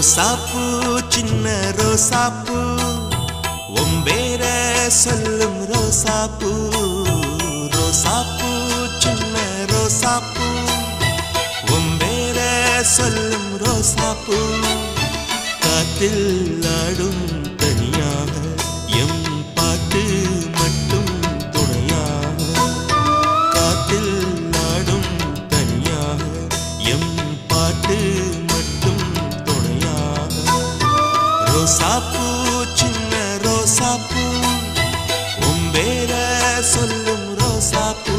ரோசாப்பூ சின்ன ரோசாப்பூ ஒம்பேர சொல்லும் ரோசாப்பூ ரோசாப்பூ சின்ன ரோசாப்பூ ஒம்பேர சொல்லும் ரோசாப்பூ காத்தில் ஆடும் தனியாக எம் பாட்டு மட்டும் துணையாக காத்தில் ஆடும் தனியாக எம் பாட்டு மட்டும் துணையாக ரோசாப்பூ சின்ன ரோசாப்பூ ஒம்பேர சொல்லும் ரோசாப்பூ